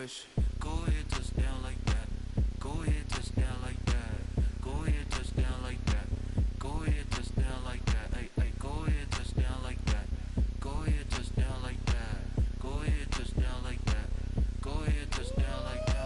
push. Go ahead, touchdown like that. Go ahead, touchdown like that. Go ahead, touchdown like that. Go ahead, touchdown like that. Hey, hey, go ahead, touchdown like that. Go ahead, touchdown like that. Go ahead, touchdown like that. Go ahead, touchdown like that.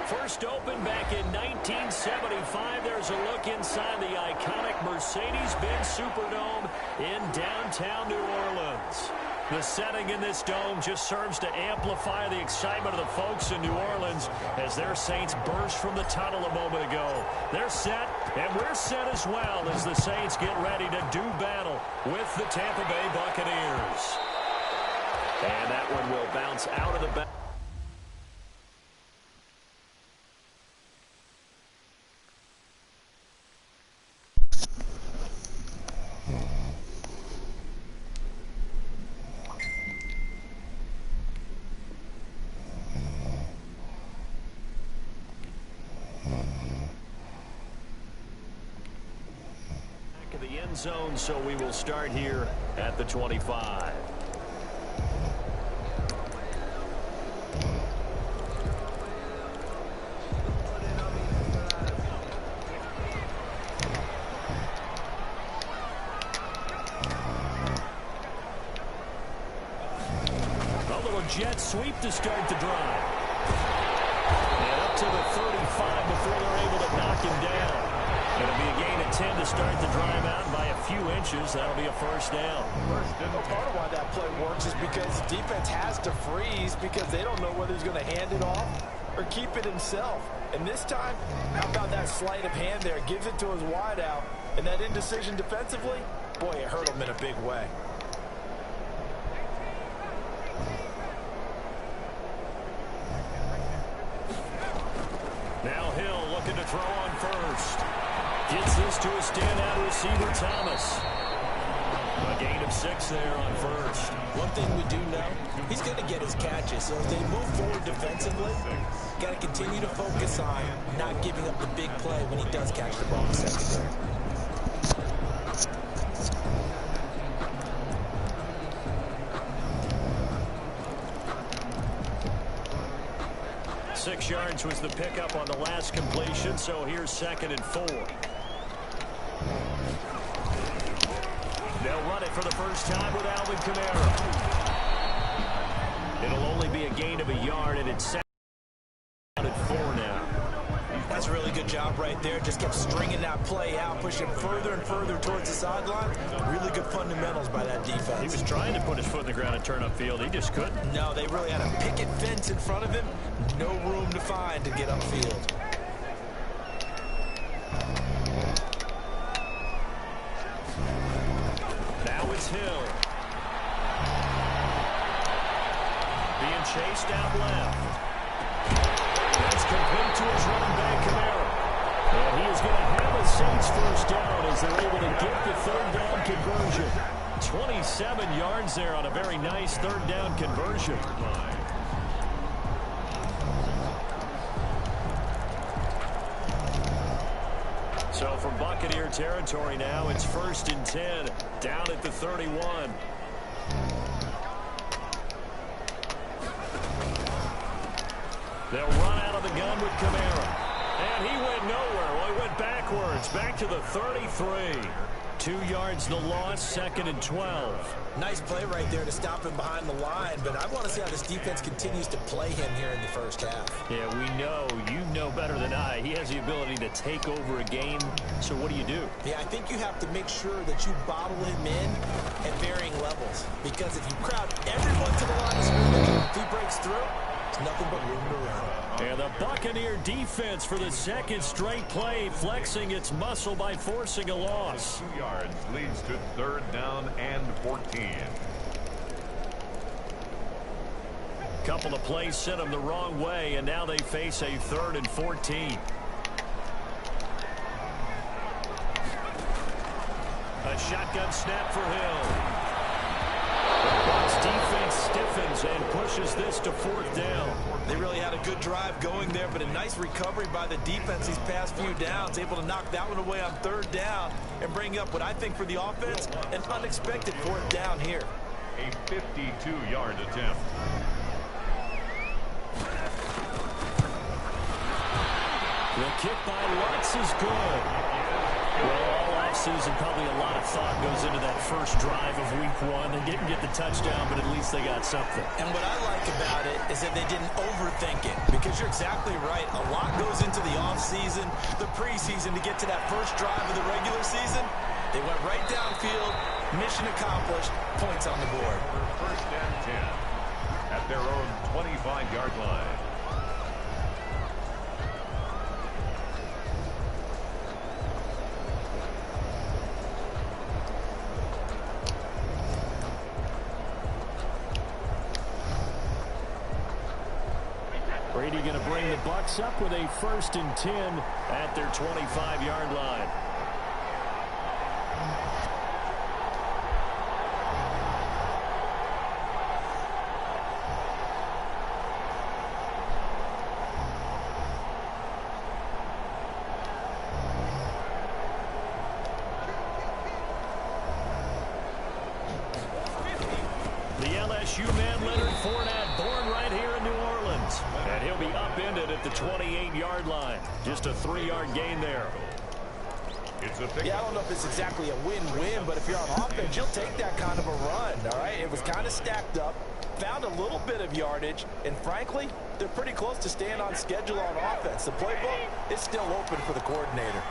First opened back in 1975. There's a look inside the iconic Mercedes-Benz Superdome in downtown New Orleans. The setting in this dome just serves to amplify the excitement of the folks in New Orleans as their Saints burst from the tunnel a moment ago. They're set, and we're set as well as the Saints get ready to do battle with the Tampa Bay Buccaneers. And that one will bounce out of the back. Zone, so we will start here at the 25. A little jet sweep to start the drive. And up to the 35 before they're able to knock him down. It'll be a gain of 10 to start the drive out, and by a few inches, that'll be a first down. Part of why that play works is because the defense has to freeze because they don't know whether he's going to hand it off or keep it himself. And this time, how about that sleight of hand there? Gives it to his wideout, and that indecision defensively, boy, it hurt him in a big way. Now Hill looking to throw on first. Gets this to a standout receiver, Thomas. A gain of 6 there on first. One thing we do know, he's going to get his catches. So as they move forward defensively, got to continue to focus on not giving up the big play when he does catch the ball in the secondary. Six yards was the pickup on the last completion, so here's 2nd and 4. They'll run it for the first time with Alvin Kamara. It'll only be a gain of a yard, and it's 2nd and 4 now. That's a really good job right there. Just kept stringing that play out, pushing further and further towards the sideline. Really good fundamentals by that defense. He was trying to put his foot in the ground and turn upfield. He just couldn't. No, they really had a picket fence in front of him. No room to find to get upfield. Now it's Hill. Being chased out left. That's complete to his running back, Kamara. And he is going to have a Saints first down as they're able to get the 3rd down conversion. 27 yards there on a very nice 3rd down conversion. So from Buccaneer territory now, it's 1st and 10, down at the 31. They'll run out of the gun with Kamara. And he went nowhere. Well, he went backwards, back to the 33. 2 yards the loss, 2nd and 12. Nice play right there to stop him behind the line, but I want to see how this defense continues to play him here in the first half. Yeah, we know. You know better than I. He has the ability to take over a game. So what do you do? Yeah, I think you have to make sure that you bottle him in at varying levels. Because if you crowd everyone to the line of scrimmage, if he breaks through, there's nothing but room to run. And the Buccaneer defense for the 2nd straight play, flexing its muscle by forcing a loss. 2 yards leads to 3rd down and 14. Couple of plays sent them the wrong way, and now they face a 3rd and 14. A shotgun snap for Hill. The Bucs defense stiffens and pushes this to 4th down. They really had a good drive going there, but a nice recovery by the defense these past few downs, able to knock that one away on 3rd down and bring up what I think for the offense, an unexpected 4th down here. A 52-yard attempt. The kick by Lutz is good. Well, all offseason, probably a lot of thought goes into that first drive of week one. They didn't get the touchdown, but at least they got something. And what I like about it is that they didn't overthink it, because you're exactly right. A lot goes into the offseason, the preseason to get to that first drive of the regular season. They went right downfield, mission accomplished, points on the board. First and 10 at their own 25-yard line. Brady going to bring the Bucs up with a 1st and 10 at their 25-yard line. The LSU man, Leonard Fournette, born right here in New Orleans. And he'll be upended at the 28-yard line. Just a 3-yard gain there. Yeah, I don't know if it's exactly a win-win, but if you're on offense, you'll take that kind of a run, all right? It was kind of stacked up, found a little bit of yardage, and frankly, they're pretty close to staying on schedule on offense. The playbook is still open for the coordinator.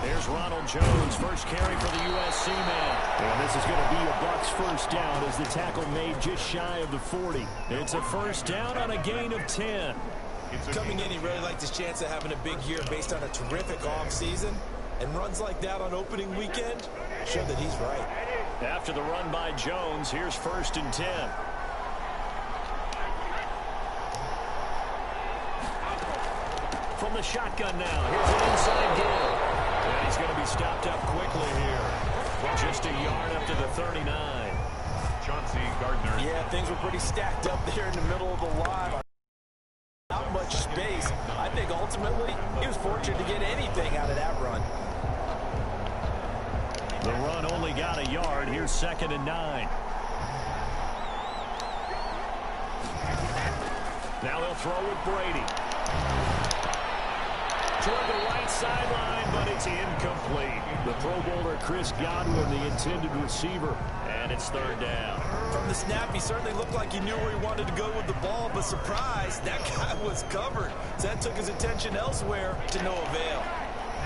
There's Ronald Jones, first carry for the USC man. And this is going to be a Bucs first down as the tackle made just shy of the 40. It's a first down on a gain of 10. Coming in, he really liked his chance of having a big year based on a terrific offseason. And runs like that on opening weekend show that he's right. After the run by Jones, here's 1st and 10. From the shotgun now, here's an inside give. And he's going to be stopped up quickly here. Just a yard up to the 39. Chauncey Gardner. Yeah, things were pretty stacked up there in the middle of the line. Not much space. I think ultimately he was fortunate to get anything out of that run. The run only got a yard. Here's 2nd and 9. Now they'll throw with Brady. Toward the right sideline, but it's incomplete. The Pro Bowler Chris Godwin, the intended receiver, and it's 3rd down. From the snap, he certainly looked like he knew where he wanted to go with the ball, but surprise, that guy was covered. So that took his attention elsewhere to no avail.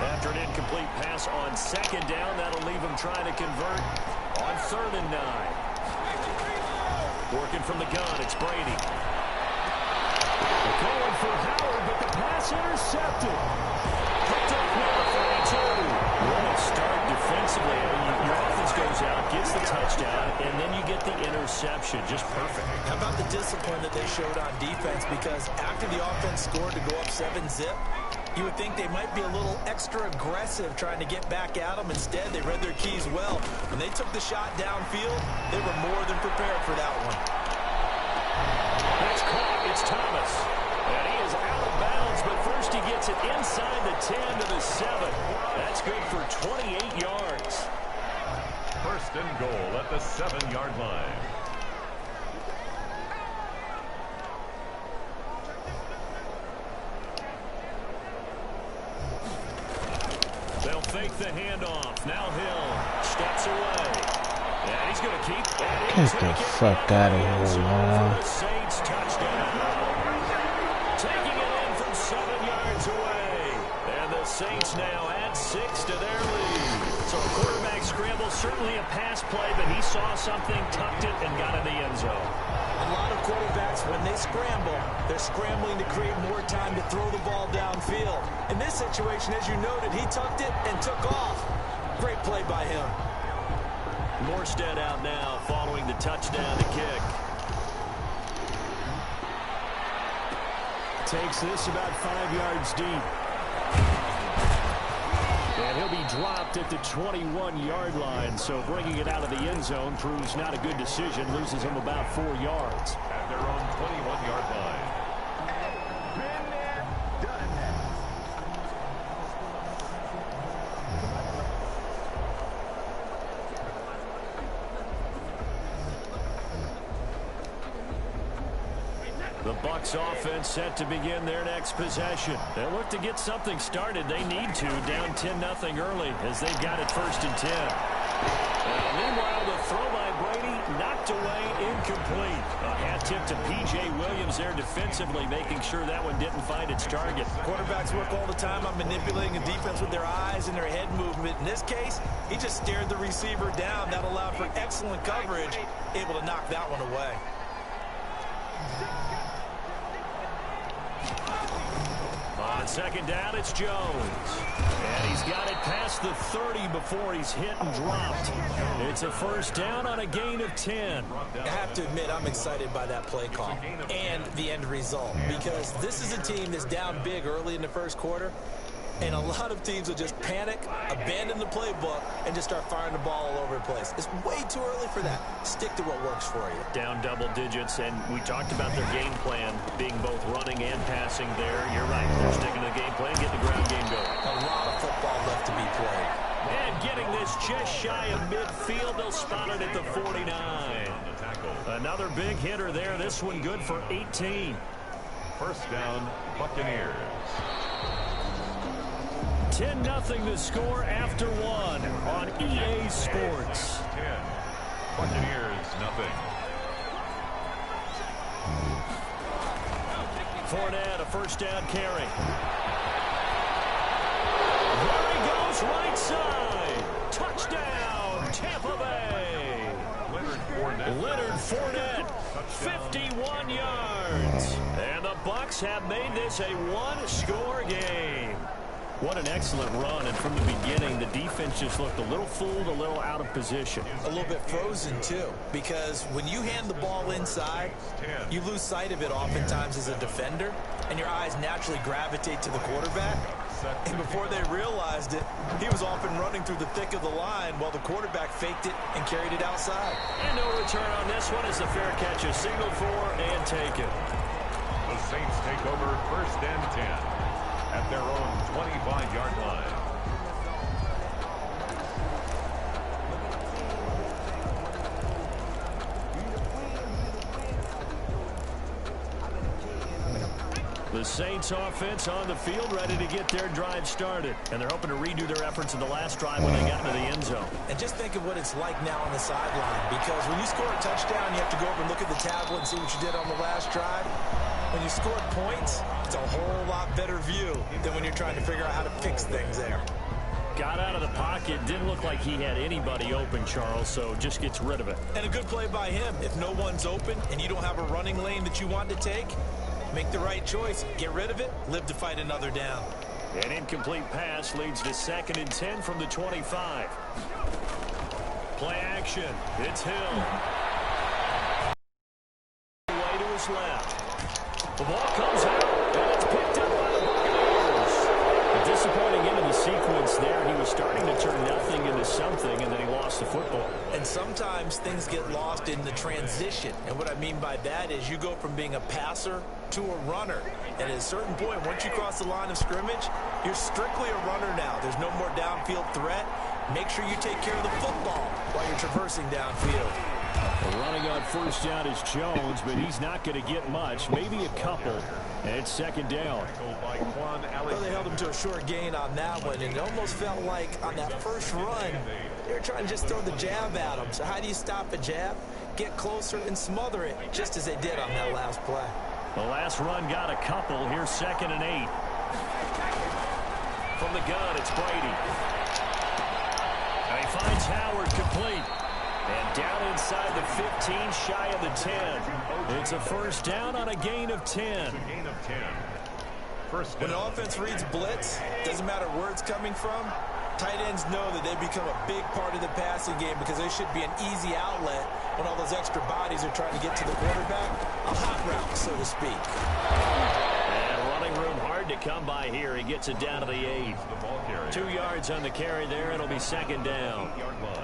After an incomplete pass on 2nd down, that'll leave him trying to convert on 3rd and 9. Working from the gun, it's Brady. Going for Howard, but the pass intercepted. Picked up number 42. What a start defensively. Your offense goes out, gets the touchdown, and then you get the interception. Just perfect. How about the discipline that they showed on defense? Because after the offense scored to go up 7-zip, you would think they might be a little extra aggressive trying to get back at them. Instead, they read their keys well. When they took the shot downfield, they were more than prepared for that one. That's caught. It's Thomas. And he is out of bounds, but first he gets it inside the 10 to the 7. That's good for 28 yards. 1st and goal at the 7-yard line. They'll fake the handoff. Now Hill steps away. And he's going to keep that. Get the fuck out of here, man. The Saints touchdown. Taking it in from 7 yards away. And the Saints now add 6 to their lead. So a quarterback scramble, certainly a pass play, but he saw something, tucked it, and got in the end zone. A lot of quarterbacks, when they scramble, they're scrambling to create more time to throw the ball downfield. In this situation, as you noted, he tucked it and took off. Great play by him. Morstead out now following the touchdown to kick. Takes this about 5 yards deep. And he'll be dropped at the 21-yard line, so bringing it out of the end zone proves not a good decision. Loses him about 4 yards. At their own 21-yard line. The Bucs offense set to begin their next possession. They look to get something started. They need to, down 10-0 early as they've got it 1st and 10. Meanwhile, the throw by Brady knocked away, incomplete. A hat tip to P.J. Williams there defensively, making sure that one didn't find its target. Quarterbacks work all the time on manipulating a defense with their eyes and their head movement. In this case, he just stared the receiver down. That allowed for excellent coverage, able to knock that one away. On 2nd down, it's Jones. And he's got it past the 30 before he's hit and dropped. It's a 1st down on a gain of 10. I have to admit, I'm excited by that play call and the end result, because this is a team that's down big early in the 1st quarter, and a lot of teams will just panic, abandon the playbook, and just start firing the ball all over the place. It's way too early for that. Stick to what works for you. Down double digits, and we talked about their game plan being both running and passing there. You're right. They're sticking to the game plan, getting the ground game going. A lot of football left to be played. And getting this just shy of midfield. They'll spot it at the 49. Another big hitter there. This one good for 18. 1st down, Buccaneers. 10-0 the score after 1 on EA Sports. 10. Buccaneers, nothing. Fournette, a 1st down carry. There he goes, right side. Touchdown, Tampa Bay. Leonard Fournette, 51 yards. And the Bucs have made this a one-score game. What an excellent run, and from the beginning, the defense just looked a little fooled, a little out of position. A little bit frozen, too, because when you hand the ball inside, you lose sight of it oftentimes as a defender, and your eyes naturally gravitate to the quarterback. And before they realized it, he was off and running through the thick of the line while the quarterback faked it and carried it outside. And no return on this one as the fair catch is signaled for and taken. The Saints take over 1st and 10. At their own 25-yard line. The Saints offense on the field ready to get their drive started. And they're hoping to redo their efforts in the last drive when they got into the end zone. And just think of what it's like now on the sideline, because when you score a touchdown, you have to go over and look at the tablet and see what you did on the last drive. When you scored points, it's a whole lot better view than when you're trying to figure out how to fix things there. Got out of the pocket. Didn't look like he had anybody open, Charles, so just gets rid of it. And a good play by him. If no one's open and you don't have a running lane that you want to take, make the right choice. Get rid of it. Live to fight another down. An incomplete pass leads to 2nd and 10 from the 25. Play action. It's Hill. Way to his left. The ball comes out, and it's picked up by the Buccaneers. A disappointing end of the sequence there. He was starting to turn nothing into something, and then he lost the football. And sometimes things get lost in the transition. And what I mean by that is you go from being a passer to a runner. And at a certain point, once you cross the line of scrimmage, you're strictly a runner now. There's no more downfield threat. Make sure you take care of the football while you're traversing downfield. Running on 1st down is Jones, but he's not going to get much, maybe a couple. And it's 2nd down. Well, they held him to a short gain on that one, and it almost felt like on that first run, they were trying to just throw the jab at him. So how do you stop a jab? Get closer and smother it, just as they did on that last play. The last run got a couple. Here's 2nd and 8. From the gun, it's Brady. And he finds Howard complete. And down inside the 15, shy of the 10. It's a 1st down on a gain of 10. When an offense reads blitz, doesn't matter where it's coming from, tight ends know that they become a big part of the passing game because they should be an easy outlet when all those extra bodies are trying to get to the quarterback. A hot route, so to speak. And running room hard to come by here. He gets it down to the 8. 2 yards on the carry there. It'll be 2nd down.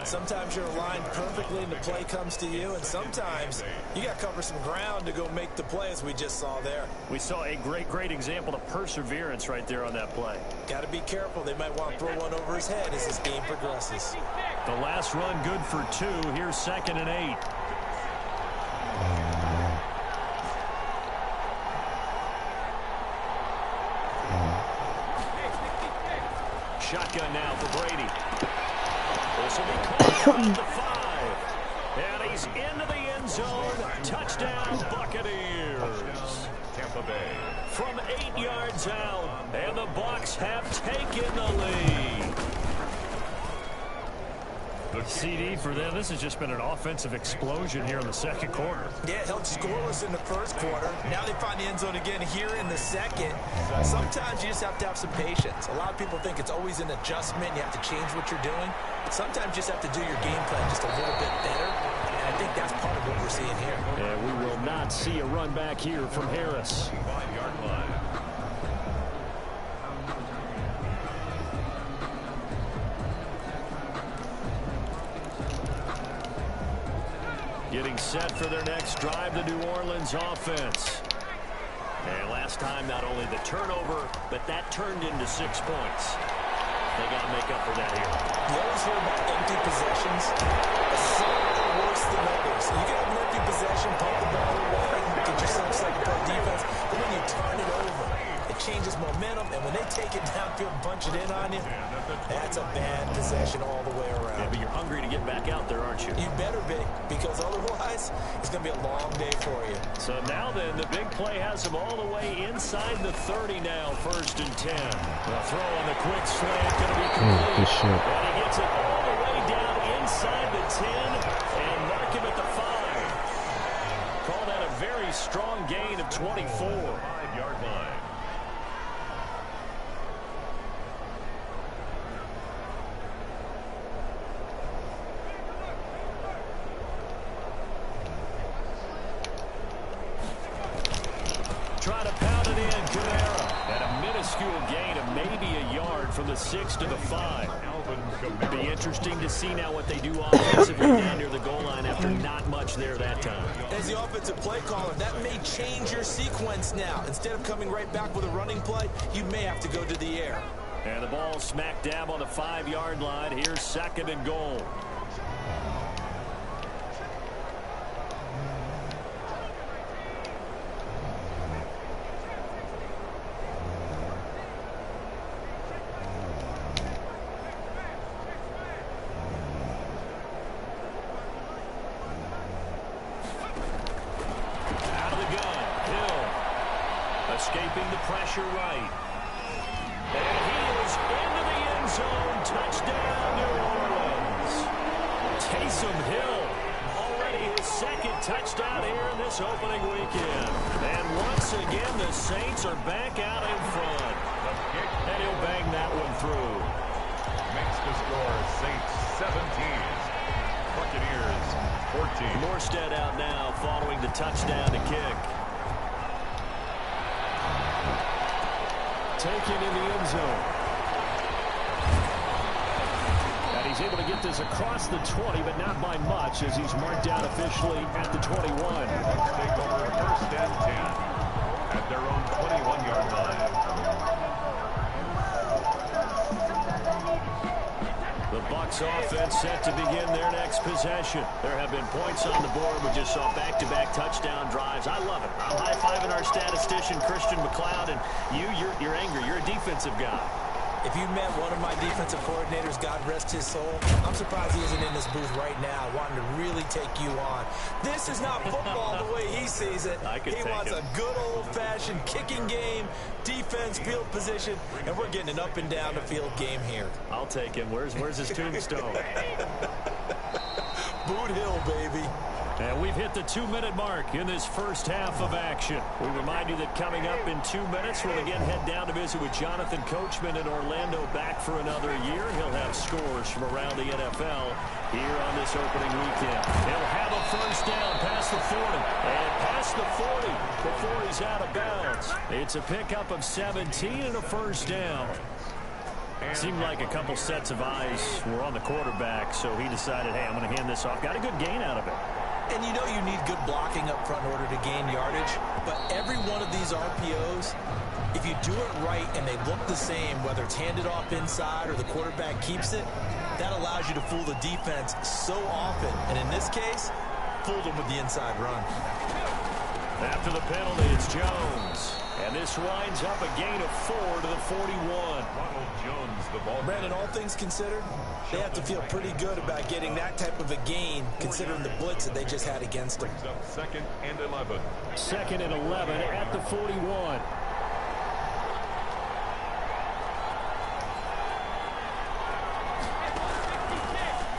Sometimes you're aligned perfectly and the play comes to you, and sometimes you got to cover some ground to go make the play, as we just saw there. We saw a great example of perseverance right there on that play. Got to be careful. They might want to throw one over his head as this game progresses. The last run good for 2. Here's 2nd and 8. shotgun now for Brady. This will be caught at the 5. And he's into the end zone. Touchdown, Buccaneers. Tampa Bay. From 8 yards out, and the Bucs have taken the lead. CD for them. This has just been an offensive explosion here in the second quarter. Yeah, held scoreless in the first quarter. Now they find the end zone again here in the second. Sometimes you just have to have some patience. A lot of people think it's always an adjustment. You have to change what you're doing. Sometimes you just have to do your game plan just a little bit better. And I think that's part of what we're seeing here. And we will not see a run back here from Harris. 5-yard line. Getting set for their next drive, the New Orleans offense. And last time, not only the turnover, but that turned into 6 points. They got to make up for that here. You always hear about empty possessions. Some are worse than others. You can have an empty possession, pump the ball away, get yourself second part defense, but when you turn it over, it changes momentum, and when they take it downfield and punch it in on you, that's a bad possession all the way around. Yeah, but you're hungry to get back out there, aren't you? You better be, because otherwise, it's going to be a long day for you. So now then, the big play has him all the way inside the 30 now, 1st and 10. The throw on the quick slant going to be complete. Good shit. And he gets it all the way down inside the 10 and mark him at the 5. Call that a very strong gain of 24. 5-yard line. Try to pound it in, Kamara. At a minuscule gain of maybe a yard from the 6 to the 5. It'll be interesting to see now what they do offensively down near the goal line after not much there that time. As the offensive play caller, that may change your sequence now. Instead of coming right back with a running play, you may have to go to the air. And the ball smack dab on the 5-yard line. Here's 2nd and goal. Escaping the pressure right. And he is into the end zone. Touchdown, New Orleans. Taysom Hill, already his 2nd touchdown here in this opening weekend. And once again, the Saints are back out in front. And he'll bang that one through. Makes the score Saints 17. Buccaneers 14. Morstead out now following the touchdown to kick. Taken in the end zone. And he's able to get this across the 20, but not by much, as he's marked out officially at the 21. Bucs take over 1st and 10 at their own 21-yard line. The Bucs offense set to begin their next possession. There have been points on the board. We just saw back-to-back touchdown drives. I love it. I'm high-fiving our statistician, Christian McLeod, and you're angry. You're a defensive guy. If you met one of my defensive coordinators, God rest his soul, I'm surprised he isn't in this booth right now wanting to really take you on. This is not football the way he sees it. He wants a good old-fashioned kicking game, defense, field position, and we're getting an up-and-down-the-field game here. I'll take him. Where's his tombstone? Boot Hill, baby. And we've hit the 2-minute mark in this first half of action. We remind you that coming up in 2 minutes, we'll again head down to visit with Jonathan Coachman in Orlando, back for another year. He'll have scores from around the NFL here on this opening weekend. He'll have a first down past the 40 and past the 40 before he's out of bounds. It's a pickup of 17 and a first down. Seemed like a couple sets of eyes were on the quarterback, so he decided, hey, I'm going to hand this off. Got a good gain out of it. And you know you need good blocking up front in order to gain yardage, but every one of these RPOs, if you do it right and they look the same, whether it's handed off inside or the quarterback keeps it, that allows you to fool the defense so often. And in this case, fooled them with the inside run. After the penalty, it's Jones. And this winds up a gain of 4 to the 41. Ronald Jones, the ball. Brandon, all things considered, they have to feel pretty good about getting that type of a gain, considering the blitz that they just had against them. Brings up 2nd and 11. 2nd and 11 at the 41.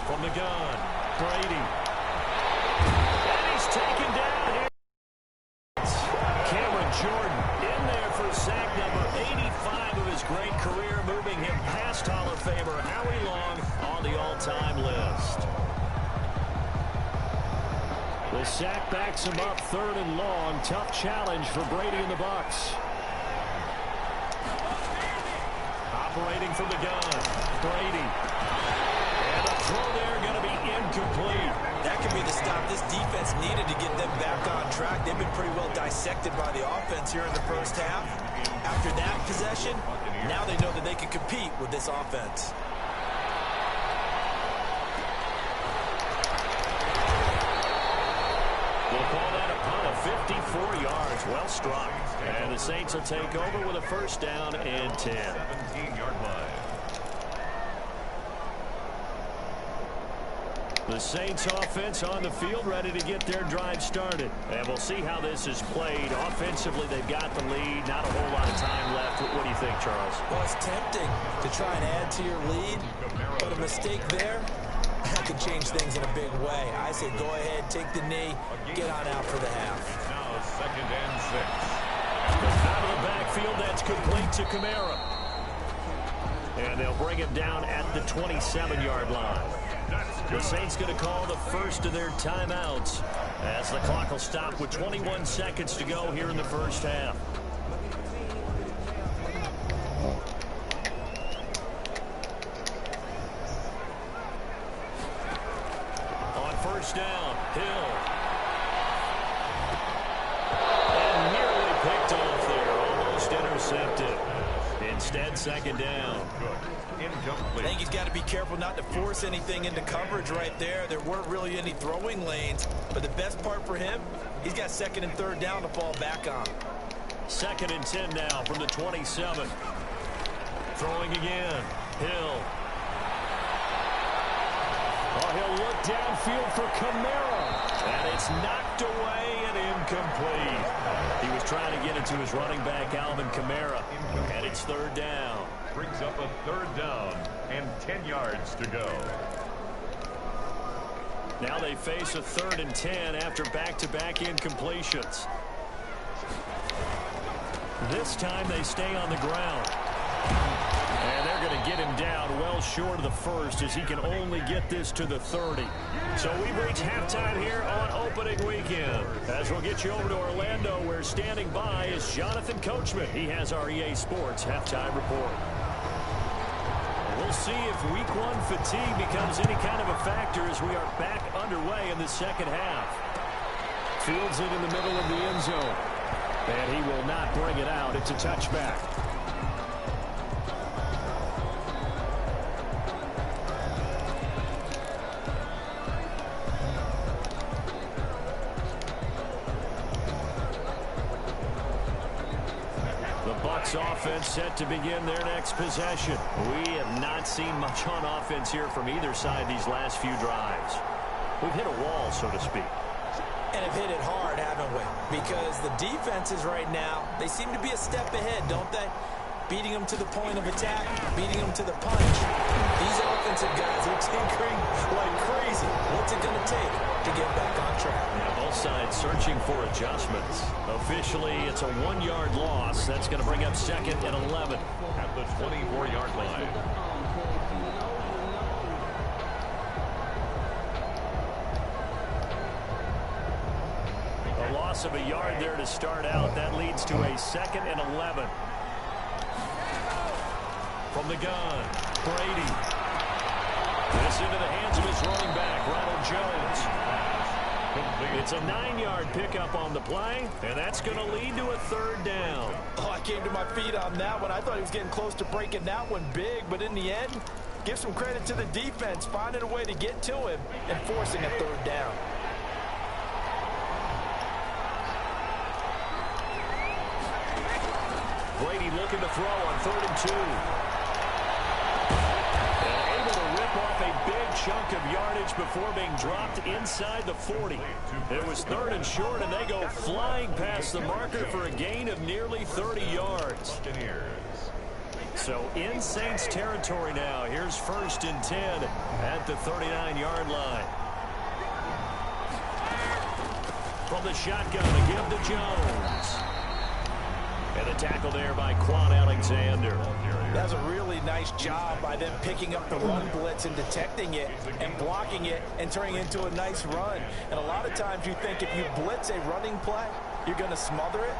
From the gun, Brady. And he's taken down here. Cameron Jordan in there for sack number 85 of his great career, moving him past Hall of Famer Howie Long on the all-time list. The sack backs him up 3rd and long. Tough challenge for Brady and the Bucs. Operating from the gun, Brady. And the throw there going to be incomplete. That could be the stop this defense needed to get them back on track. They've been pretty well dissected by the offense here in the first half. After that possession, now they know that they can compete with this offense. We'll call that a punt of 54 yards. Well struck. And the Saints will take over with a 1st down and 10. 17-yard line. The Saints offense on the field, ready to get their drive started. And we'll see how this is played. Offensively, they've got the lead. Not a whole lot of time left. What do you think, Charles? Well, it's tempting to try and add to your lead, but a mistake there, that could change things in a big way. I say go ahead, take the knee, get on out for the half. Now 2nd and 6. Out of the backfield, that's complete to Kamara. And they'll bring him down at the 27-yard line. The Saints going to call the first of their timeouts as the clock will stop with 21 seconds to go here in the first half. On 1st down, Hill. And nearly picked off there, almost intercepted. Instead, 2nd down. Incomplete. I think he's got to be careful not to force anything into coverage right there. There weren't really any throwing lanes, but the best part for him, he's got 2nd and 3rd down to fall back on. 2nd and 10 now from the 27. Throwing again. Hill. Oh, he'll look downfield for Kamara. And it's knocked away and incomplete. He was trying to get it to his running back, Alvin Kamara. And it's 3rd down. Brings up a 3rd down and 10 yards to go. Now they face a 3rd and 10 after back-to-back incompletions. This time they stay on the ground. And they're going to get him down well short of the 1st as he can only get this to the 30. So we've reached halftime here on opening weekend. As we'll get you over to Orlando, where standing by is Jonathan Coachman. He has our EA Sports halftime report. We'll see if Week 1 fatigue becomes any kind of a factor as we are back underway in the second half. Fields it in the middle of the end zone. And he will not bring it out. It's a touchback. Offense set to begin their next possession. We have not seen much on offense here from either side these last few drives. We've hit a wall, so to speak. And have hit it hard, haven't we? Because the defenses right now, they seem to be a step ahead, don't they? Beating them to the point of attack, beating them to the punch. These offensive guys are tinkering like crazy. What's it going to take to get back on track? Yeah, both sides searching for adjustments. Officially, it's a 1-yard loss. That's going to bring up 2nd and 11. At the 24-yard line. A loss of a yard there to start out. That leads to a 2nd and 11. From the gun, Brady. This into the hands of his running back, Ronald Jones. It's a 9-yard pickup on the play, and that's going to lead to a 3rd down. Oh, I came to my feet on that one. I thought he was getting close to breaking that one big, but in the end, give some credit to the defense, finding a way to get to him and forcing a 3rd down. Brady looking to throw on 3rd and 2. And able to rip off a big chunk of yardage before being dropped inside the 40. It was 3rd and short, and they go flying past the marker for a gain of nearly 30 yards. So in Saints territory now. Here's 1st and 10 at the 39-yard line. From the shotgun to give to Jones. And the tackle there by Quan Alexander. That's a really nice job by them picking up the run blitz and detecting it and blocking it and turning it into a nice run. And a lot of times you think if you blitz a running play, you're going to smother it.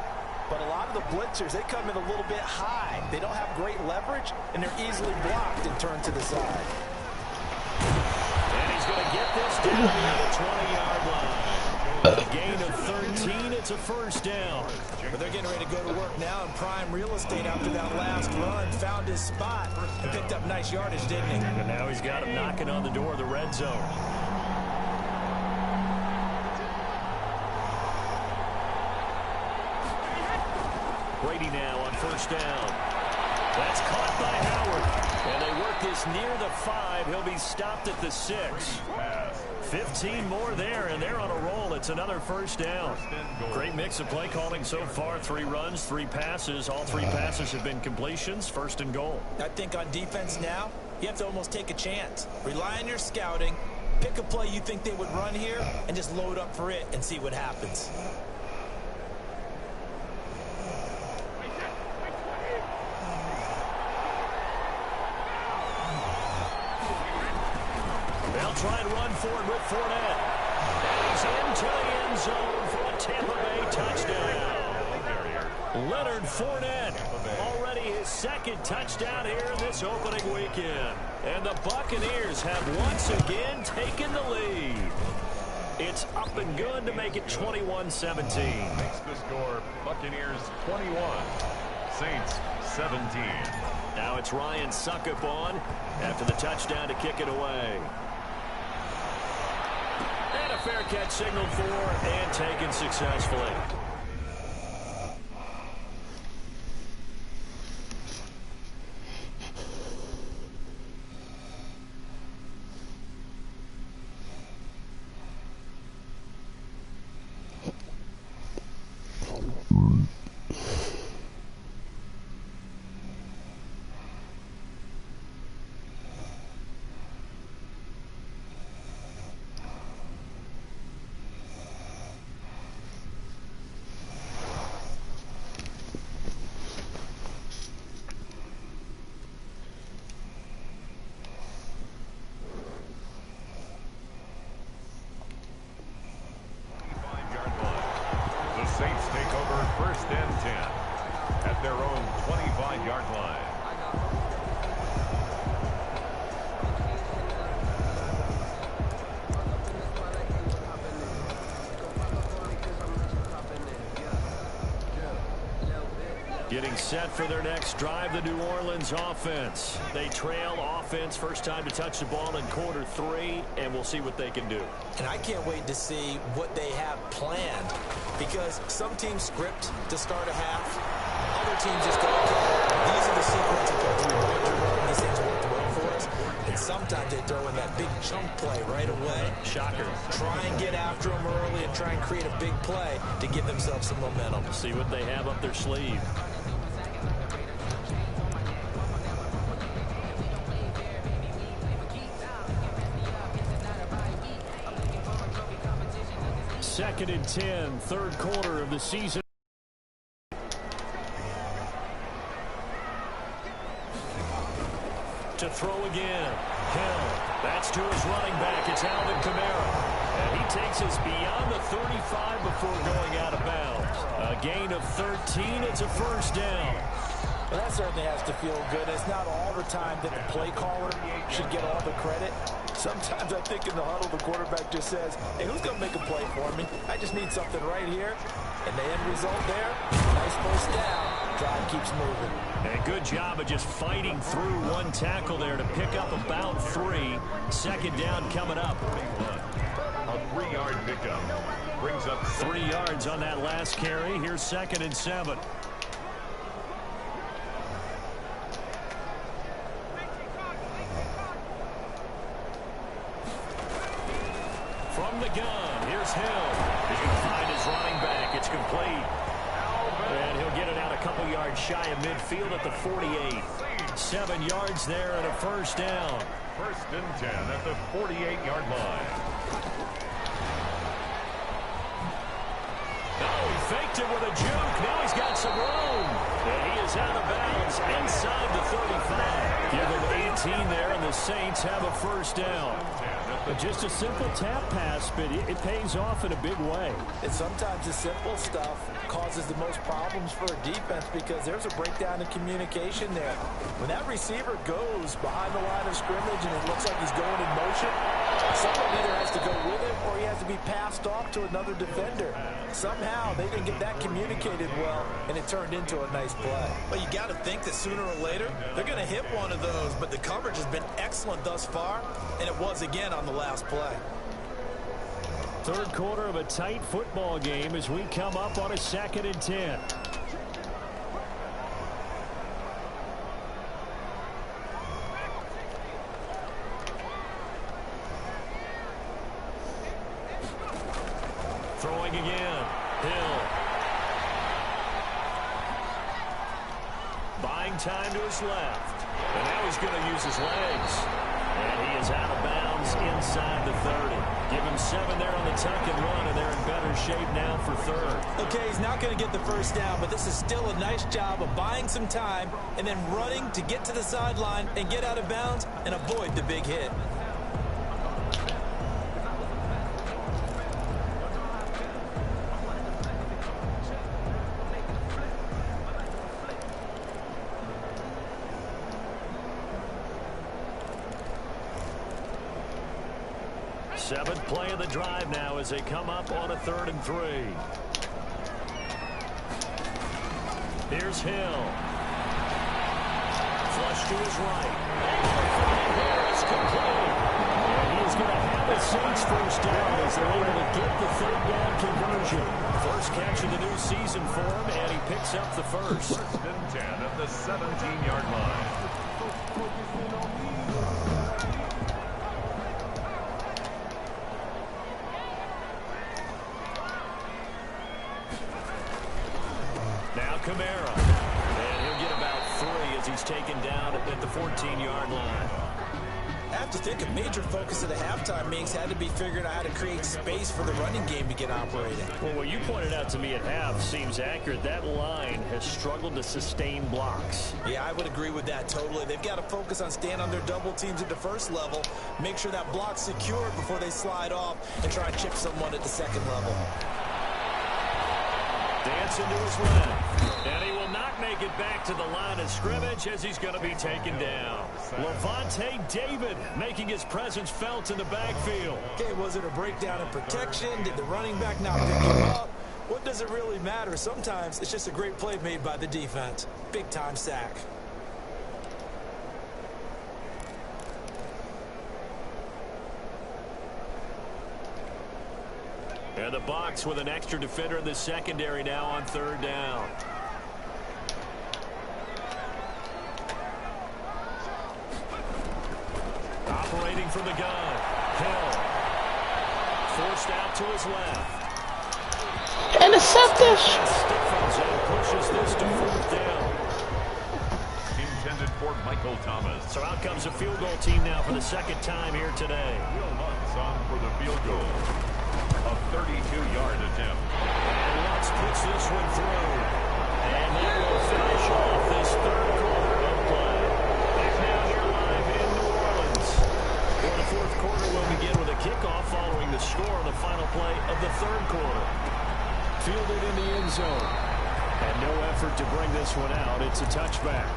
But a lot of the blitzers, they come in a little bit high. They don't have great leverage, and they're easily blocked and turned to the side. And he's going to get this down near the 20-yard line. A gain of 13. It's a 1st down. But they're getting ready to go to work now in prime real estate after that last run. Found his spot and picked up nice yardage, didn't he? And now he's got him knocking on the door of the red zone. Brady now on 1st down. That's caught by Howard. And they work this near the 5. He'll be stopped at the 6. 15 more there, and they're on a roll. It's another 1st down. Great mix of play calling so far. 3 runs, 3 passes. All 3 passes have been completions. 1st and goal. I think on defense now, you have to almost take a chance. Rely on your scouting. Pick a play you think they would run here and just load up for it and see what happens. They'll try and run forward with Fournette. And he's into the end zone for a Tampa Bay touchdown. Leonard Fournette, already his 2nd touchdown here in this opening weekend. And the Buccaneers have once again taken the lead. It's up and good to make it 21-17. Makes the score Buccaneers 21, Saints 17. Now it's Ryan Suckup on after the touchdown to kick it away. And a fair catch signaled for and taken successfully. Saints take over 1st and 10 at their own 25-yard line. Getting set for their next drive, the New Orleans offense. They trail offense, first time to touch the ball in quarter 3, and we'll see what they can do. And I can't wait to see what they have planned, because some teams script to start a half. Other teams just go, okay, these are the sequences that we're going to run. These things worked well for us. And sometimes they throw in that big chunk play right away. Shocker. Try and get after them early and try and create a big play to give themselves some momentum. See what they have up their sleeve. Second and 10, 3rd quarter of the season. To throw again. Hill. That's to his running back. It's Alvin Kamara. And he takes us beyond the 35 before going out of bounds. A gain of 13. It's a 1st down. Well, that certainly has to feel good. It's not all the time that the play caller should get all the credit. Sometimes I think in the huddle, the quarterback just says, hey, who's going to make a play for me? I just need something right here. And the end result there, nice first down. Drive keeps moving. And good job of just fighting through one tackle there to pick up about 3. 2nd down coming up. A 3-yard pickup brings up 3 yards on that last carry. Here's 2nd and 7. From the gun, here's Hill. He's going to find his running back. It's complete. And he'll get it out a couple yards shy of midfield at the 48. 7 yards there and a first down. First and 10 at the 48-yard line. Oh, he faked it with a juke. Now he's got some room. And he is out of bounds inside the 35. Give him 18 there, and the Saints have a first down. Just a simple tap pass, but it pays off in a big way. And sometimes the simple stuff causes the most problems for a defense because there's a breakdown in communication there. When that receiver goes behind the line of scrimmage and it looks like he's going in motion, someone either has to go with it or he has to be passed off to another defender. Somehow they didn't get that communicated well, and it turned into a nice play. But you got to think that sooner or later they're going to hit one of those, but the coverage has been excellent thus far, and it was again on the last play. Third quarter of a tight football game as we come up on a 2nd and 10. Throwing again. Hill. Buying time to his left. And now he's going to use his legs. And he is out of bounds inside the 30. Give him 7 there on the tuck and run, and they're in better shape now for third. Okay, he's not going to get the first down, but this is still a nice job of buying some time and then running to get to the sideline and get out of bounds and avoid the big hit. Seventh play of the drive now as they come up on a 3rd and 3. Here's Hill. Flush to his right. Here is complete. And he is going to have the Saints first down as they're able to get the 3rd down conversion. First catch of the new season for him, and he picks up the first. First and 10 at the 17-yard line. Kamara. And he'll get about 3 as he's taken down at the 14-yard line. I have to think a major focus of the halftime meetings had to be figuring out how to create space for the running game to get operating. Well, what you pointed out to me at half seems accurate. That line has struggled to sustain blocks. Yeah, I would agree with that totally. They've got to focus on staying on their double teams at the first level, make sure that block's secure before they slide off, and try and chip someone at the second level. Dancing to his left. And he will not make it back to the line of scrimmage as he's going to be taken down. Levante David making his presence felt in the backfield. Okay, was it a breakdown in protection? Did the running back not pick him up? What does it really matter? Sometimes it's just a great play made by the defense. Big-time sack. And the box with an extra defender in the secondary now on 3rd down. Operating from the gun. Hill. Forced out to his left. Intercepted. Stephens and pushes this to 4th down. Intended for Michael Thomas. So out comes a field goal team now for the 2nd time here today. Will Lutz on for the field goal. A 32-yard attempt. And Lutz puts this one through. And that will finish off this 3rd quarter of play. Back now here live in New Orleans. For the 4th quarter, we'll begin with a kickoff following the score on the final play of the 3rd quarter. Fielded in the end zone. And no effort to bring this one out. It's a touchback.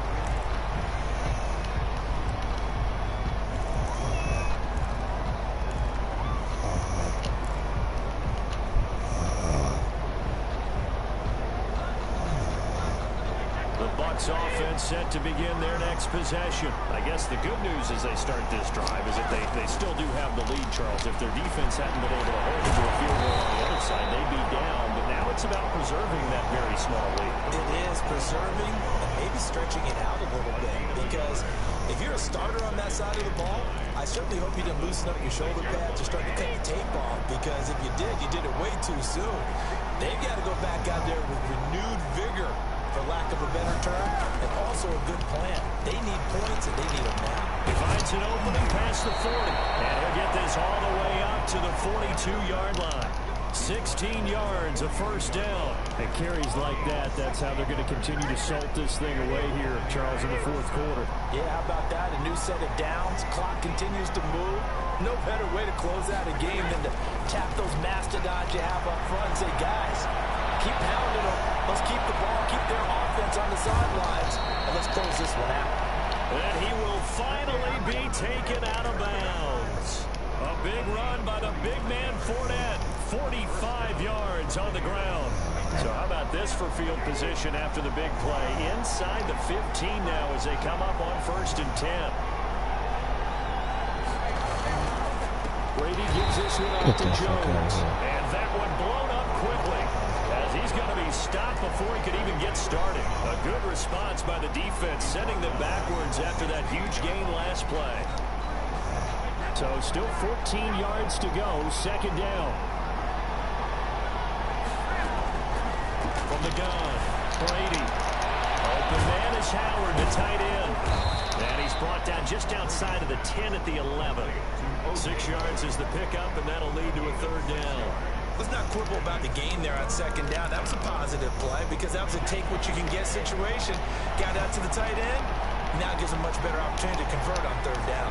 Offense set to begin their next possession. I guess the good news as they start this drive is that they still do have the lead, Charles. If their defense hadn't been able to hold them to a field goal on the other side, they'd be down. But now it's about preserving that very small lead. It is preserving and maybe maybe stretching it out a little bit, because if you're a starter on that side of the ball, I certainly hope you didn't loosen up your shoulder pads or start to cut the tape off, because if you did it way too soon. They've got to go back out there with renewed vigor, for lack of a better term, and also a good plan. They need points, and they need them now. He finds an opening past the 40, and he'll get this all the way up to the 42-yard line. 16 yards, a first down. And carries like that, that's how they're going to continue to salt this thing away here, Charles, in the fourth quarter. Yeah, how about that? A new set of downs. Clock continues to move. No better way to close out a game than to tap those mastodons you have up front and say, guys, keep pounding them. Let's keep the ball, keep their offense on the sidelines, and let's close this one out. And he will finally be taken out of bounds. A big run by the big man Fournette. 45 yards on the ground. So how about this for field position after the big play? Inside the 15 now as they come up on 1st and 10. Brady gives this one out to Jones. And that one blown up quickly, as he's going to be stopped before he could even get started. A good response by the defense, sending them backwards after that huge gain last play. So still 14 yards to go, 2nd down. From the gun, Brady. Open man is Howard, the tight end. And he's brought down just outside of the 10 at the 11. 6 yards is the pickup, and that'll lead to a 3rd down. Let's not quibble about the gain there on 2nd down. That was a positive play, because that was a take-what-you-can-get situation. Got out to the tight end. Now gives a much better opportunity to convert on 3rd down.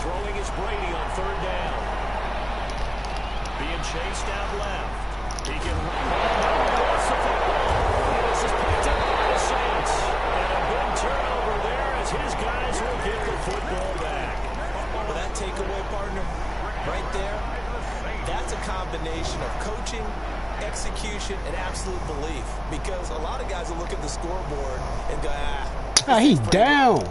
Throwing is Brady on 3rd down. Being chased out left. He can run. Lost the football. This is picked up by the Saints. And a big turnover there as his guys will get the football back. Well, that takeaway, partner, right there, that's a combination of coaching, execution, and absolute belief. Because a lot of guys will look at the scoreboard and go, he's down.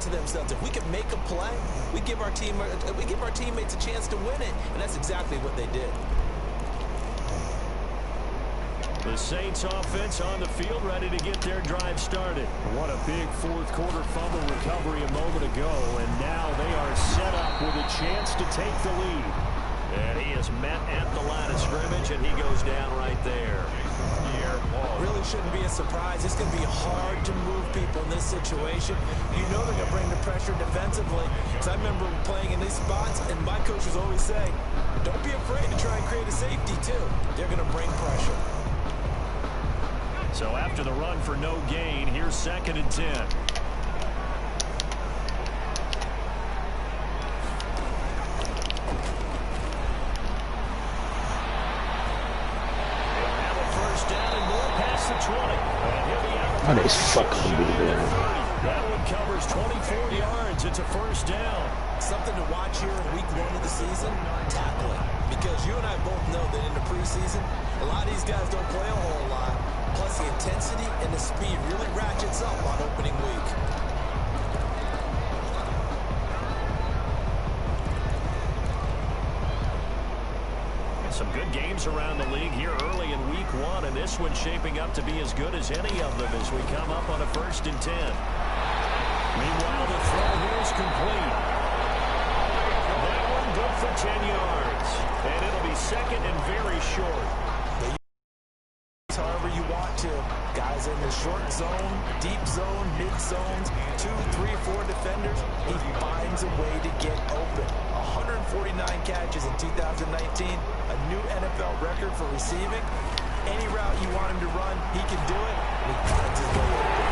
To themselves, if we can make a play, we give our teammates a chance to win it, and that's exactly what they did. The Saints offense on the field, ready to get their drive started. What a big fourth quarter fumble recovery a moment ago, and now they are set up with a chance to take the lead. And he is met at the line of scrimmage, and he goes down right there. Really shouldn't be a surprise. It's going to be hard to move people in this situation. You know they're going to bring the pressure defensively. Because I remember playing in these spots, and my coaches always say, don't be afraid to try and create a safety, too. They're going to bring pressure. So after the run for no gain, here's 2nd and 10. Oh, they fucking me, man. That one covers 24 yards. It's a 1st down. Something to watch here in week 1 of the season, tackling. Because you and I both know that in the preseason, a lot of these guys don't play a whole lot. Plus the intensity and the speed really ratchets up on opening week. Some good games around the league here early in week 1, and this one's shaping up to be as good as any of them as we come up on a 1st and 10. Meanwhile, the throw here is complete. That one good for 10 yards, and it'll be 2nd and very short. However you want to. Guys in the short zone, deep zone, mid zones, 2, 3, 4 defenders. He finds a way to get open. 149 catches in 2019, a new NFL record for receiving. Any route you want him to run, he can do it. He finds his way open.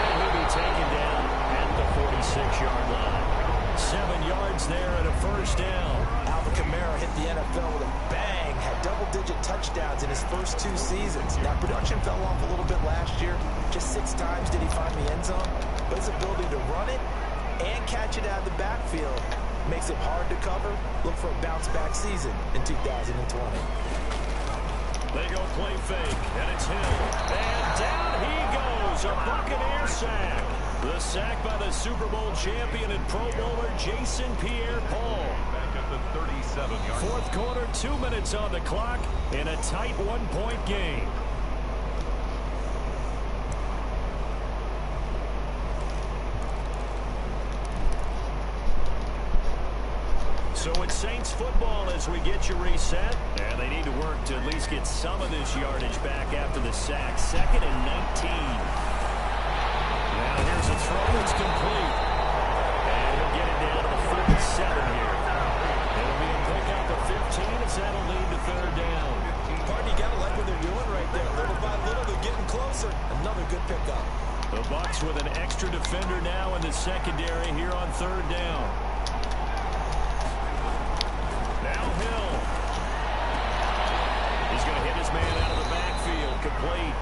And he'll be taken down at the 46-yard line. 7 yards there and a 1st down. Alvin Kamara hit the NFL with a bang, had double-digit touchdowns in his first 2 seasons. Now, production fell off a little bit last year. Just 6 times did he find the end zone. But his ability to run it and catch it out of the backfield, makes it hard to cover. Look for a bounce-back season in 2020. They go play fake, and it's Hill. And down he goes, a Buccaneer sack. The sack by the Super Bowl champion and Pro Bowler Jason Pierre-Paul. Back at the 37-yard. Fourth quarter, 2 minutes on the clock, in a tight one-point game. So it's Saints football as we get you reset. And they need to work to at least get some of this yardage back after the sack. 2nd and 19. Now here's a throw that's complete. And we'll get it down to the 47 here. It'll be a pickup of 15 as that'll lead to 3rd down. Pardon, you got to like what they're doing right there. Little by little, they're getting closer. Another good pickup. The Bucs with an extra defender now in the secondary here on 3rd down. Now Hill. He's going to hit his man out of the backfield, complete.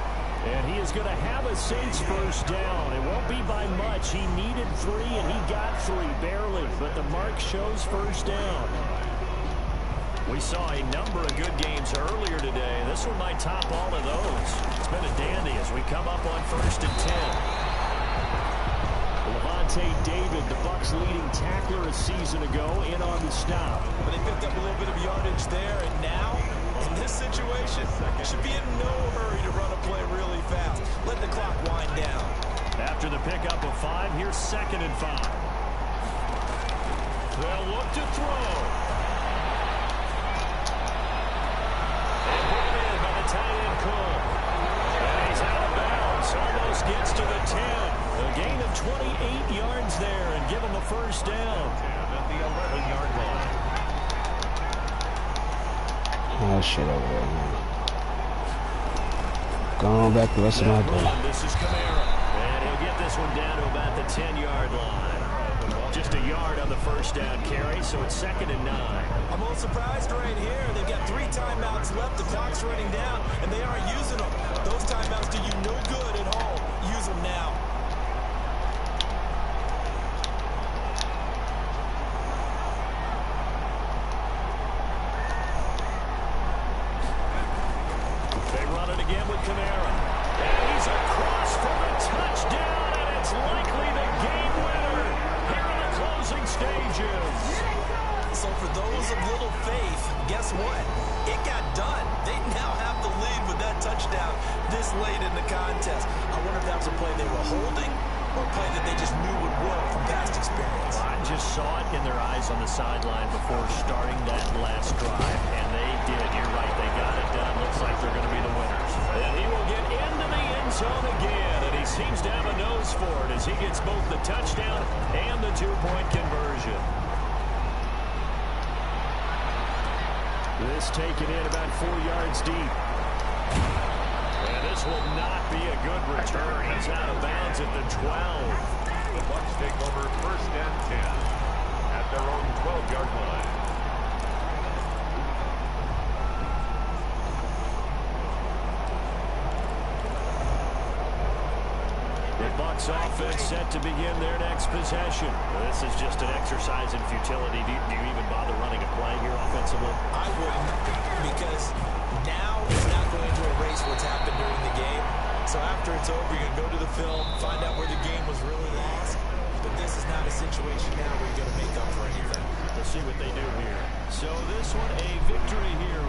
And he is going to have a Saints first down. It won't be by much. He needed 3, and he got 3, barely. But the mark shows first down. We saw a number of good games earlier today. This one might top all of those. It's been a dandy as we come up on 1st and 10. Levante David, the Bucs' leading tackler a season ago, in on the stop. But they picked up a little bit of yardage there, and now, in this situation, should be in no hurry to run a play really fast. Let the clock wind down. After the pickup of 5, here's 2nd and 5. They'll look to throw. And put it in by the tight end Cole. And he's out of bounds. Almost gets to the 10. A gain of 28 yards there and give him the first down. At the 11-yard line. Oh, shit over there, man. Going back the rest of my day. This is Kamara. And he'll get this one down to about the 10-yard line. Just a yard on the first down carry, so it's 2nd and 9. I'm a little surprised right here. They've got 3 timeouts left. The clock's running down, and they aren't using them. Those timeouts do you no good at home. Use them now. They run it again with Kamara. And he's across for the touchdown, and it's likely the game winner here in the closing stages. So for those of little faith, guess what? It got done. They now have the lead with that touchdown this late in the contest. I wonder if that was a play they were holding or a play that they just knew would work from past experience. I just saw it in their eyes on the sideline before starting that last drive, and they did. You're right. They got it done. Looks like they're going to be the winners. And he will get into the end zone again, and he seems to have a nose for it as he gets both the touchdown and the 2-point conversion. This taken in about 4 yards deep. And this will not be a good return. He's out of bounds at the 12. The Bucs take over 1st and 10 at their own 12-yard line. The Bucs offense set to begin their next possession. This is just an exercise in futility. Do you even bother running a play here offensively? I wouldn't, because now it's not going to erase what's happened during the game. So after it's over, you're going to go to the film, find out where the game was really lost. But this is not a situation now where you're going to make up for anything. Let's see what they do here. So this one, a victory here.